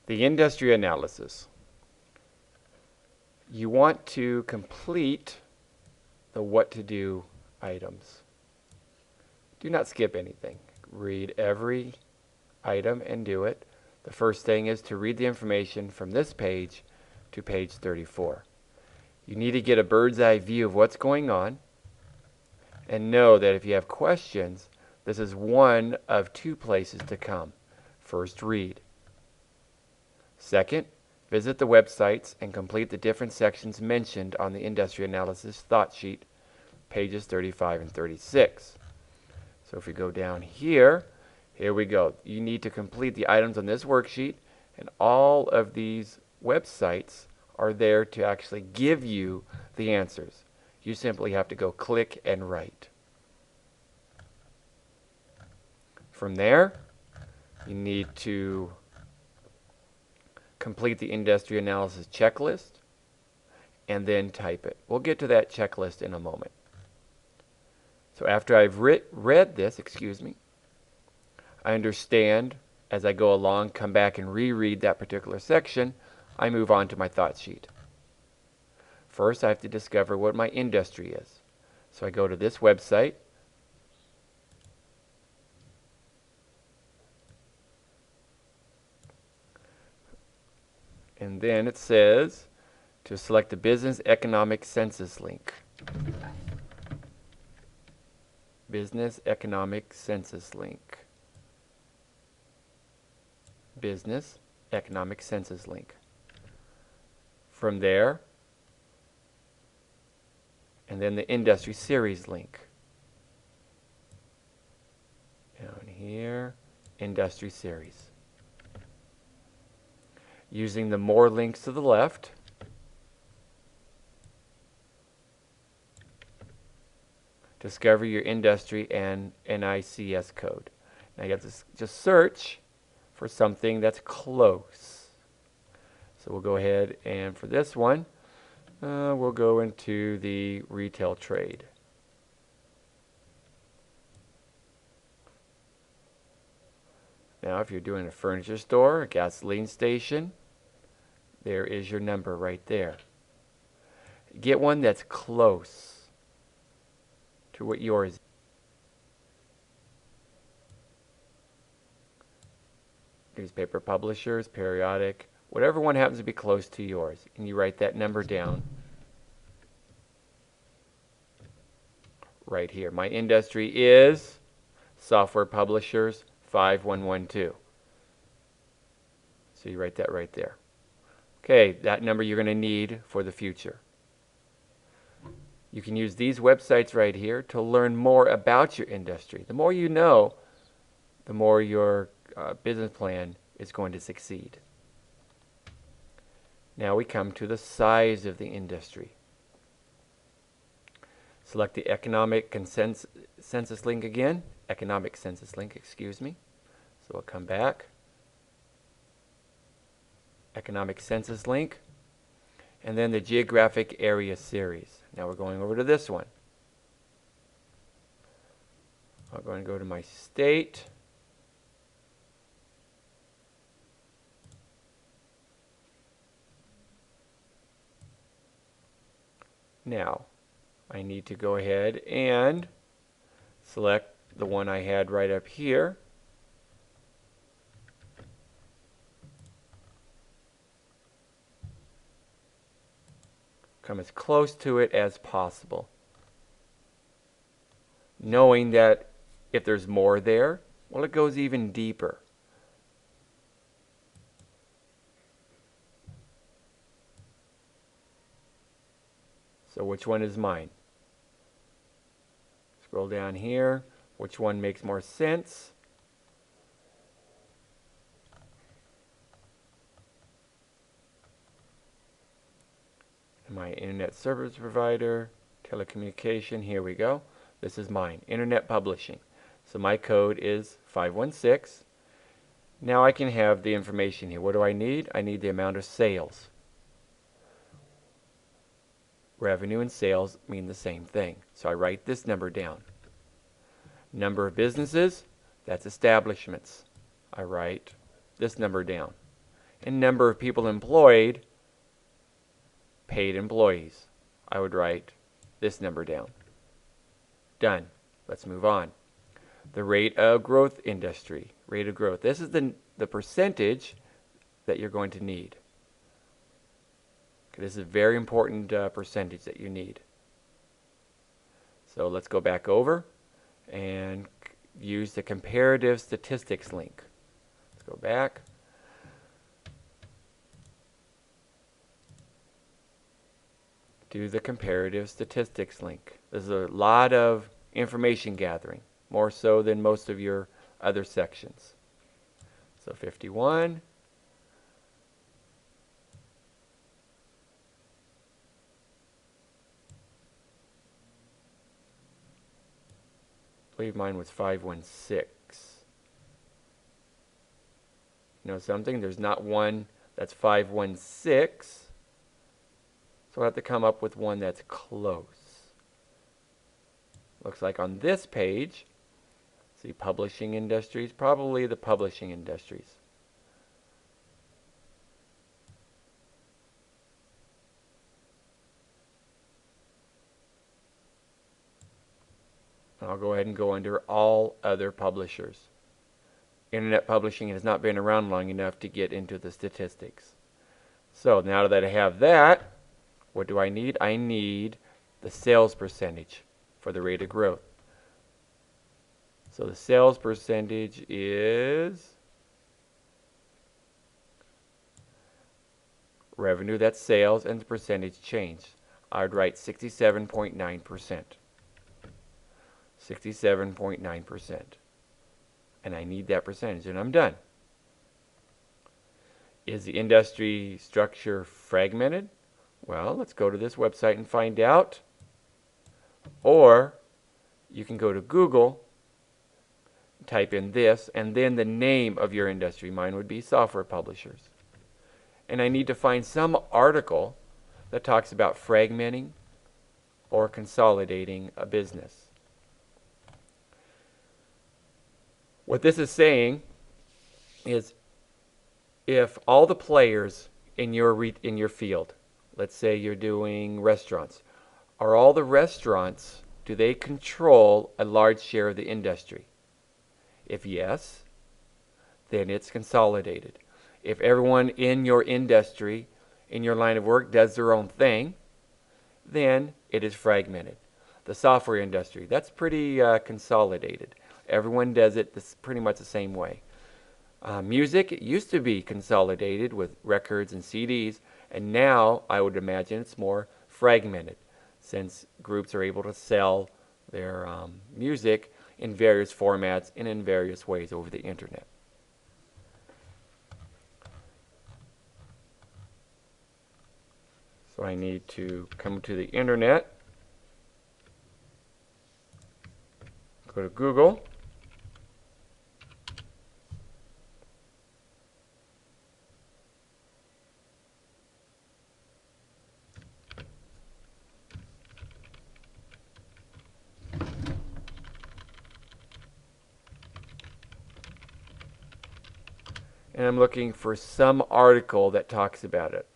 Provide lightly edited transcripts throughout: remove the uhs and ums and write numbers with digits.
The industry analysis. You want to complete the what to do items. Do not skip anything. Read every item and do it. The first thing is to read the information from this page to page 34. You need to get a bird's eye view of what's going on and know that if you have questions, this is one of two places to come. First, read. Second, visit the websites and complete the different sections mentioned on the industry analysis thought sheet, pages 35 and 36. So if we go down here, here we go. You need to complete the items on this worksheet, and all of these websites are there to actually give you the answers. You simply have to go click and write. From there, you need to complete the industry analysis checklist and then type it. We'll get to that checklist in a moment. So after I've read this, I understand as I go along, come back and reread that particular section, I move on to my thought sheet. First, I have to discover what my industry is. So I go to this website. And then it says to select the Business Economic Census link. Business Economic Census link. Business Economic Census link. From there, and then the Industry Series link. Down here, Industry Series. Using the more links to the left, discover your industry and NICS code. Now you have to just search for something that's close. So we'll go ahead and for this one, we'll go into the retail trade. Now if you're doing a furniture store, a gasoline station, there is your number right there. Get one that's close to what yours is. Newspaper publishers, periodic, whatever one happens to be close to yours. And you write that number down right here. My industry is software publishers 5112. So you write that right there. Okay, that number you're going to need for the future. You can use these websites right here to learn more about your industry. The more you know, the more your business plan is going to succeed. Now we come to the size of the industry. Select the economic census link again. Economic census link, excuse me. So we'll come back. Economic census link. And then the geographic area series. Now we're going over to this one. I'm going to go to my state. Now, I need to go ahead and select the one I had right up here. Come as close to it as possible. Knowing that if there's more there, well, it goes even deeper. So which one is mine? Scroll down here. Which one makes more sense? My internet service provider, telecommunication, here we go. This is mine, internet publishing. So my code is 516. Now I can have the information here. What do I need? I need the amount of sales. Revenue and sales mean the same thing. So I write this number down. Number of businesses, that's establishments. I write this number down. and number of people employed, paid employees. I would write this number down. Done. Let's move on. The rate of growth industry. Rate of growth. This is the percentage that you're going to need. Okay, this is a very important percentage that you need. So let's go back over and use the comparative statistics link. Let's go back. Do the comparative statistics link. There's a lot of information gathering, more so than most of your other sections. So 51. I believe mine was 516. You know something? There's not one that's 516. So I have to come up with one that's close. Looks like on this page, see publishing industries, probably the publishing industries. I'll go ahead and go under all other publishers. Internet publishing has not been around long enough to get into the statistics. So now that I have that, what do I need? I need the sales percentage for the rate of growth. So the sales percentage is revenue, that's sales, and the percentage change. I would write 67.9%. 67.9%. And I need that percentage, and I'm done. Is the industry structure fragmented? Well, let's go to this website and find out. Or you can go to Google, type in this, and then the name of your industry. Mine would be software publishers. And I need to find some article that talks about fragmenting or consolidating a business. What this is saying is if all the players in your field, let's say you're doing restaurants, are all the restaurants, do they control a large share of the industry? If yes, then it's consolidated. If everyone in your industry, in your line of work, does their own thing, then it is fragmented. The software industry, that's pretty consolidated. Everyone does it pretty much the same way. Music, it used to be consolidated with records and CDs, and now I would imagine it's more fragmented, since groups are able to sell their music in various formats and in various ways over the internet. So I need to come to the internet, go to Google, and I'm looking for some article that talks about it.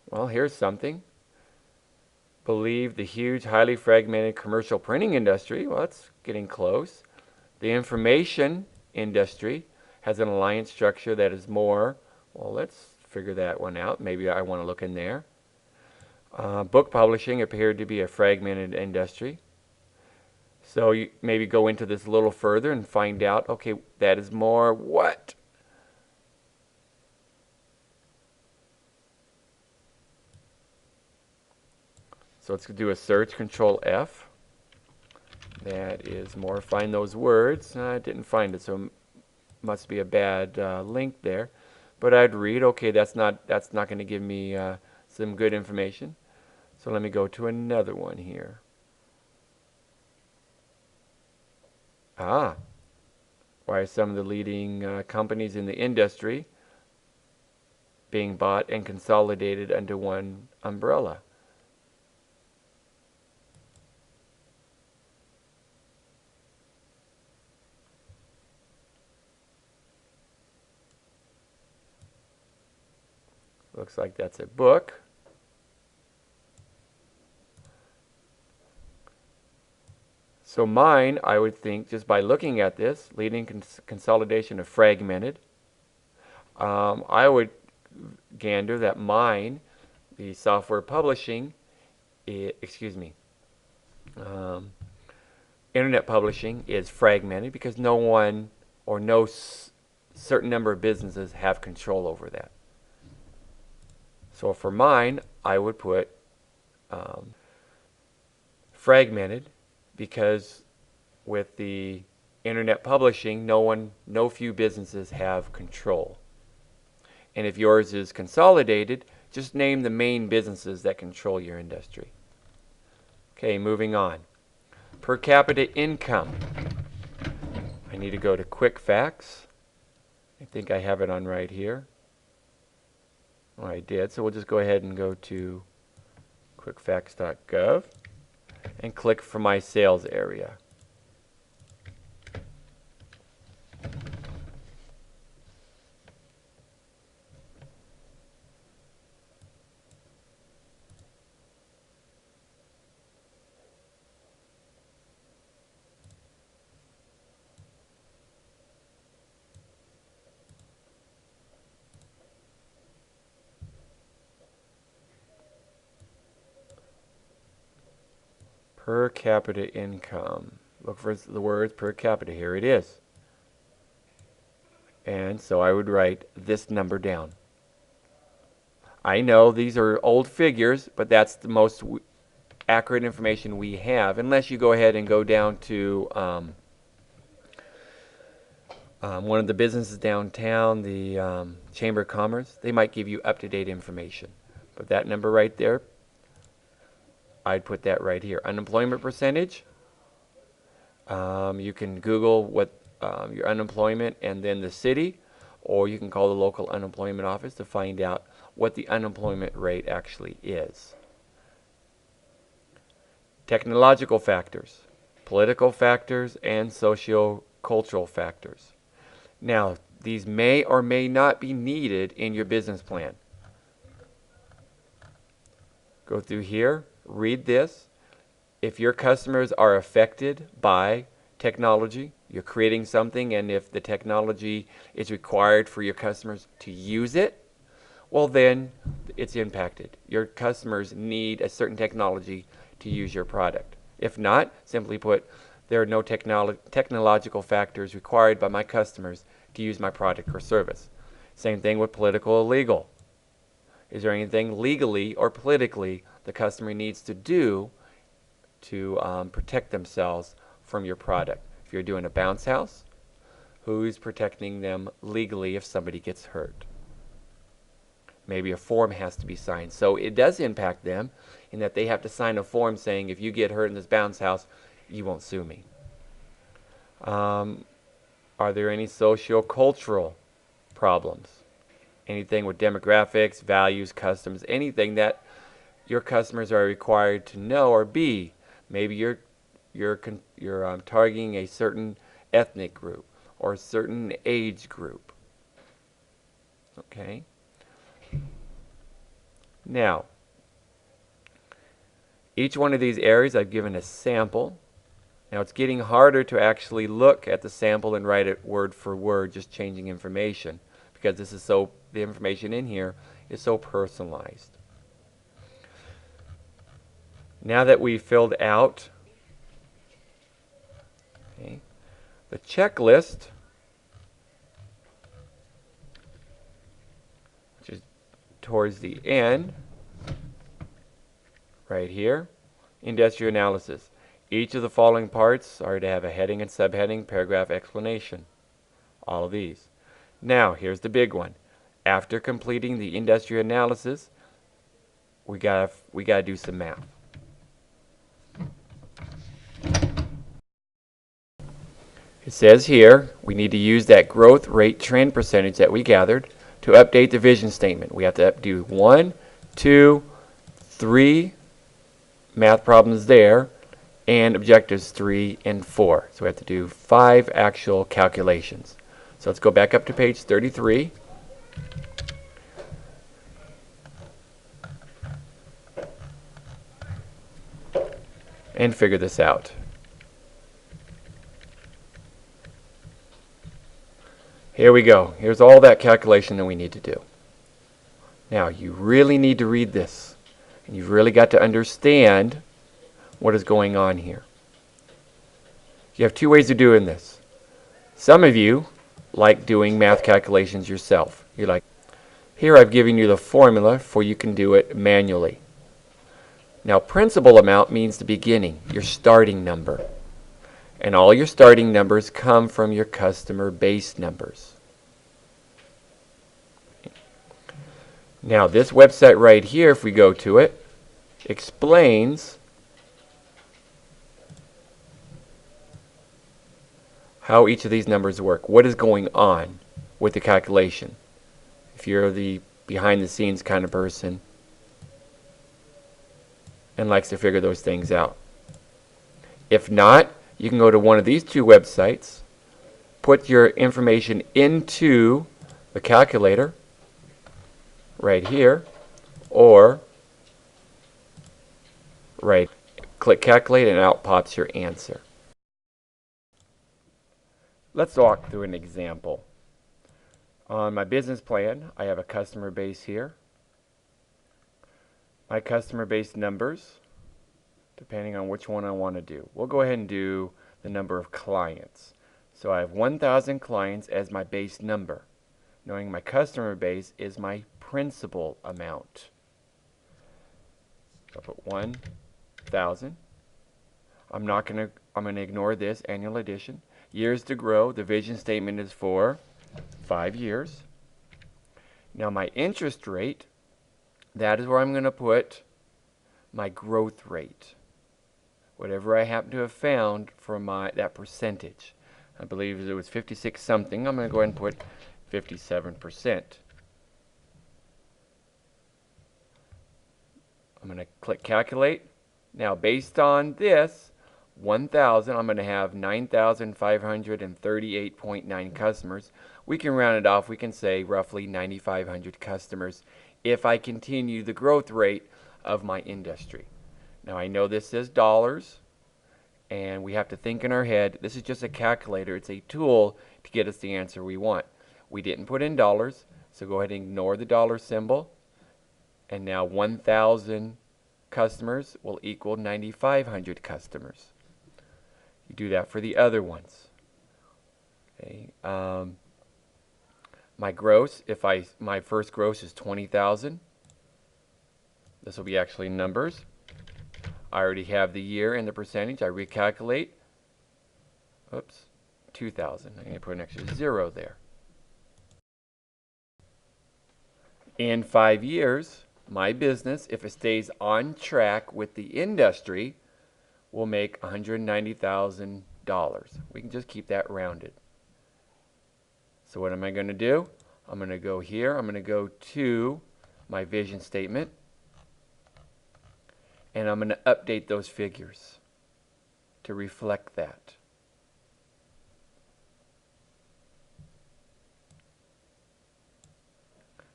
Well, here's something. Believe the huge, highly fragmented commercial printing industry. Well, that's getting close. The information industry has an alliance structure that is more, well, let's figure that one out. Maybe I want to look in there. Book publishing appeared to be a fragmented industry. So you maybe go into this a little further and find out, okay, that is more what? So let's do a search, Control F. That is more, find those words. I didn't find it, so it must be a bad link there. But I'd read, okay, that's not going to give me some good information. So let me go to another one here. Why are some of the leading companies in the industry being bought and consolidated under one umbrella? Looks like that's a book. So mine, I would think, just by looking at this, leading consolidation of fragmented, I would gander that mine, the software publishing, internet publishing is fragmented because no one or no certain number of businesses have control over that. So for mine, I would put fragmented because with the internet publishing, no few businesses have control. And if yours is consolidated, just name the main businesses that control your industry. Okay, moving on. Per capita income. I need to go to quick facts. I think I have it on right here. Oh, I did. So we'll just go ahead and go to quickfacts.gov and click for my sales area. Per capita income. Look for the words per capita. Here it is. And so I would write this number down. I know these are old figures, but that's the most accurate information we have, unless you go ahead and go down to one of the businesses downtown, the Chamber of Commerce. They might give you up-to-date information. But that number right there, I'd put that right here. Unemployment percentage. You can Google what your unemployment and then the city, or you can call the local unemployment office to find out what the unemployment rate actually is. Technological factors, political factors, and socio-cultural factors. Now, these may or may not be needed in your business plan. Go through here, read this. If your customers are affected by technology, you're creating something, and if the technology is required for your customers to use it, well then it's impacted. Your customers need a certain technology to use your product. If not, simply put, there are no technological factors required by my customers to use my product or service. Same thing with political or legal. Is there anything legally or politically the customer needs to do to protect themselves from your product? If you're doing a bounce house, who's protecting them legally if somebody gets hurt? Maybe a form has to be signed. So it does impact them in that they have to sign a form saying, if you get hurt in this bounce house, you won't sue me. Are there any socio-cultural problems? Anything with demographics, values, customs, anything that your customers are required to know or be. Maybe you're targeting a certain ethnic group or a certain age group. Okay. Now, each one of these areas I've given a sample. Now it's getting harder to actually look at the sample and write it word for word, just changing information, because this is the information in here is so personalized. Now that we've filled out the checklist, which is towards the end, right here, industry analysis. Each of the following parts are to have a heading and subheading, paragraph, explanation. All of these. Now, here's the big one. After completing the industry analysis, we gotta do some math. It says here we need to use that growth rate trend percentage that we gathered to update the vision statement. We have to do 1, 2, 3 math problems there, and objectives 3 and 4. So we have to do 5 actual calculations. So let's go back up to page 33. and figure this out. Here we go. Here's all that calculation that we need to do. Now, you really need to read this, and you've really got to understand what is going on here. You have two ways of doing this. Some of you like doing math calculations yourself. You're like, here I've given you the formula for you can do it manually. Now, principal amount means the beginning, your starting number. And all your starting numbers come from your customer base numbers. Now, this website right here, if we go to it, explains how each of these numbers work. What is going on with the calculation? If you're the behind-the-scenes kind of person and likes to figure those things out. If not, you can go to one of these two websites, put your information into the calculator right here, or click calculate and out pops your answer. Let's walk through an example. On my business plan, I have a customer base here. My customer base numbers, depending on which one I want to do. We'll go ahead and do the number of clients. So I have 1,000 clients as my base number, knowing my customer base is my principal amount. So I'll put 1,000. I'm going to ignore this annual addition. Years to grow, the vision statement is for 5 years. Now my interest rate, that is where I'm going to put my growth rate. Whatever I happen to have found for that percentage. I believe it was 56 something. I'm going to go ahead and put 57%. I'm going to click calculate. Now based on this 1,000, I'm going to have 9,538.9 customers. We can round it off. We can say roughly 9,500 customers if I continue the growth rate of my industry. Now I know this is dollars, and we have to think in our head. This is just a calculator. It's a tool to get us the answer we want. We didn't put in dollars, so go ahead and ignore the dollar symbol. And now 1,000 customers will equal 9,500 customers. You do that for the other ones. Okay. My gross, my first gross is 20,000. This will be actually numbers. I already have the year and the percentage. I recalculate. Oops, 2,000. I'm going to put an extra 0 there. In 5 years, my business, if it stays on track with the industry, will make $190,000. We can just keep that rounded. So what am I going to do? I'm going to go here. I'm going to go to my vision statement. And I'm going to update those figures to reflect that.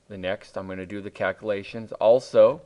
The next, I'm going to do the calculations also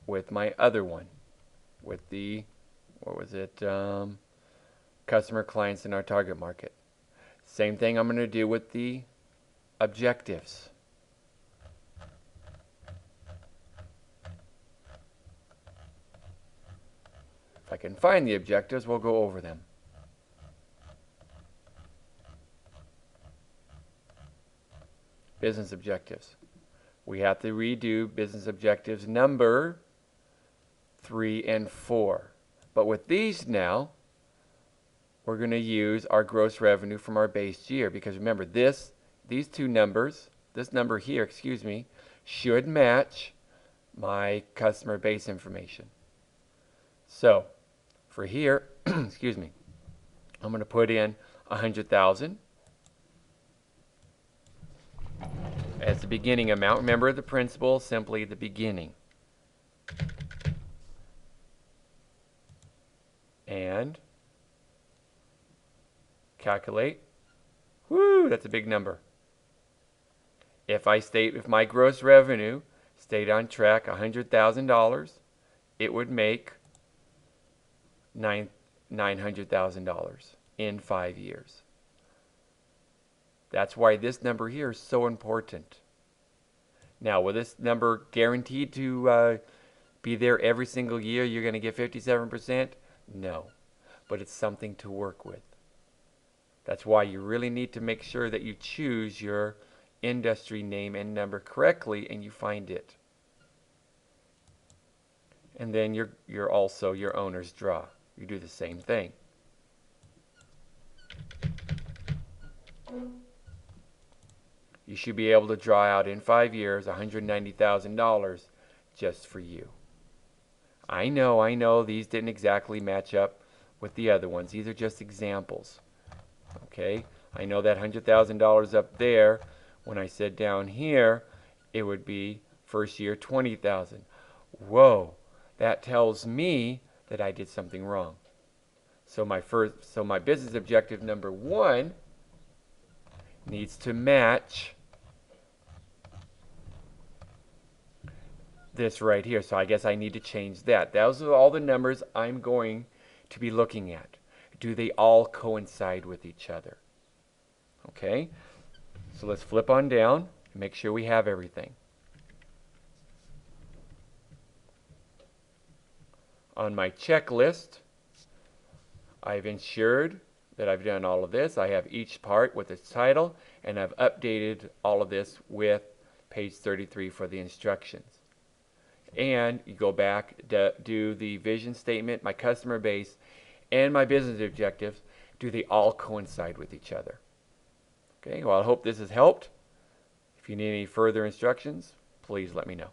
with my other one, with the, what was it, customer clients in our target market. Same thing I'm going to do with the objectives. If I can find the objectives, we'll go over them. Business objectives. We have to redo business objectives number 3 and 4. But with these now, we're going to use our gross revenue from our base year, because remember these two numbers, this number here, excuse me, should match my customer base information. So for here, excuse me, I'm going to put in 100,000 as the beginning amount. Remember the principal, simply the beginning. And calculate. Woo, that's a big number. If my gross revenue stayed on track $100,000, it would make $900,000 in 5 years. That's why this number here is so important. Now, will this number guaranteed to be there every single year? You're going to get 57%? No, but it's something to work with. That's why you really need to make sure that you choose your industry name and number correctly and you find it. And then you're also your owner's draw. You do the same thing. You should be able to draw out in 5 years $190,000 just for you. I know these didn't exactly match up with the other ones. These are just examples. Okay, I know that $100,000 up there, when I said down here, it would be first year $20,000. Whoa, that tells me that I did something wrong. So my business objective number 1 needs to match this right here. So I guess I need to change that. Those are all the numbers I'm going to be looking at. Do they all coincide with each other? Okay, so let's flip on down and make sure we have everything. On my checklist, I've ensured that I've done all of this. I have each part with its title, and I've updated all of this with page 33 for the instructions. And you go back, do the vision statement, my customer base, and my business objectives. Do they all coincide with each other? Okay, well, I hope this has helped. If you need any further instructions, please let me know.